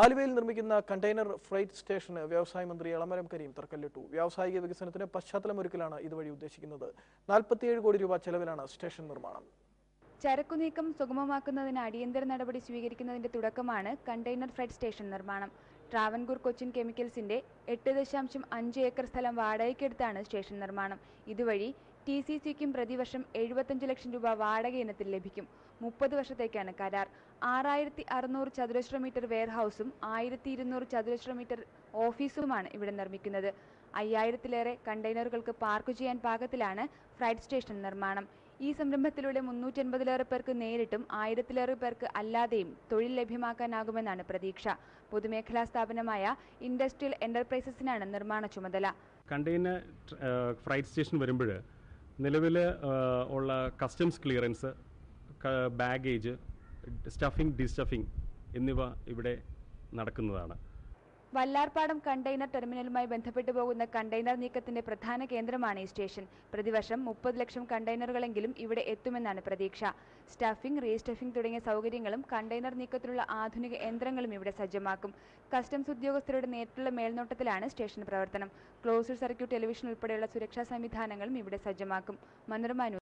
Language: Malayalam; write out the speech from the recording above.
ആലുവയിൽ നിർമ്മിക്കുന്ന കണ്ടെയ്നർ ഫ്രൈറ്റ് സ്റ്റേഷന് വ്യവസായ മന്ത്രി എളമരം കരീം തറക്കല്ലിട്ടു. വ്യാവസായിക വികസനത്തിന് പശ്ചാത്തലമൊരുക്കലാണ് ഇതുവഴി ഉദ്ദേശിക്കുന്നത്. 47 കോടി രൂപ ചെലവിലാണ് സ്റ്റേഷൻ നിർമ്മാണം. ചരക്കുനീക്കം സുഗമമാക്കുന്നതിന് അടിയന്തര നടപടി സ്വീകരിക്കുന്നതിന്റെ തുടക്കമാണ് കണ്ടെയ്നർ ഫ്രൈറ്റ് സ്റ്റേഷൻ നിർമ്മാണം. ട്രാവൻകൂർ കൊച്ചിൻ കെമിക്കൽസിന്റെ 8.5 ഏക്കർ സ്ഥലം വാടകയ്ക്കെടുത്താണ് സ്റ്റേഷൻ നിർമ്മാണം. ഇതുവഴി TCCക്കും പ്രതിവർഷം 75 ലക്ഷം രൂപ വാടക ഇനത്തിൽ ലഭിക്കും. 30 വർഷത്തേക്കാണ് കരാർ. 6600 ചതുരശ്ര മീറ്റർ വെയർഹൌസും 1200 ചതുരശ്ര മീറ്റർ ഓഫീസുമാണ് ഇവിടെ നിർമ്മിക്കുന്നത്. 5000-ലേറെ കണ്ടെയ്നറുകൾക്ക് പാർക്ക് ചെയ്യാൻ പാകത്തിലാണ് ഫ്രൈറ്റ് സ്റ്റേഷൻ നിർമ്മാണം. ഈ സംരംഭത്തിലൂടെ 350-ലേറെ പേർക്ക് നേരിട്ടും 1000-ലേറെ പേർക്ക് അല്ലാതെയും തൊഴിൽ ലഭ്യമാക്കാനാകുമെന്നാണ് പ്രതീക്ഷ. പൊതുമേഖലാ സ്ഥാപനമായ ഇൻഡസ്ട്രിയൽ എന്റർപ്രൈസസിനാണ് നിർമ്മാണ ചുമതല. കണ്ടെയ്നർ ഫ്രൈറ്റ് സ്റ്റേഷൻ വരുമ്പോൾ നിലവിൽ ഉള്ള കസ്റ്റംസ് ക്ലിയറൻസ്, ബാഗേജ്, സ്റ്റഫിംഗ്, ഡിസ്റ്റഫിംഗ് എന്നിവ ഇവിടെ നടക്കുന്നതാണ്. വല്ലാർപാടം കണ്ടെയ്നർ ടെർമിനലുമായി ബന്ധപ്പെട്ടു പോകുന്ന കണ്ടെയ്നർ നീക്കത്തിന്റെ പ്രധാന കേന്ദ്രമാണ് ഈ സ്റ്റേഷൻ. പ്രതിവർഷം 30 ലക്ഷം കണ്ടെയ്നറുകളെങ്കിലും ഇവിടെ എത്തുമെന്നാണ് പ്രതീക്ഷ. സ്റ്റഫിംഗ്, റീസ്റ്റഫിംഗ് തുടങ്ങിയ സൗകര്യങ്ങളും കണ്ടെയ്നർ നീക്കത്തിനുള്ള ആധുനിക യന്ത്രങ്ങളും ഇവിടെ സജ്ജമാക്കും. കസ്റ്റംസ് ഉദ്യോഗസ്ഥരുടെ നേരിട്ടുള്ള മേൽനോട്ടത്തിലാണ് സ്റ്റേഷൻ പ്രവർത്തനം. ക്ലോസ്ഡ് സർക്യൂട്ട് ടെലിവിഷൻ ഉൾപ്പെടെയുള്ള സുരക്ഷാ സംവിധാനങ്ങളും ഇവിടെ സജ്ജമാക്കും. മനോരമ ന്യൂസ്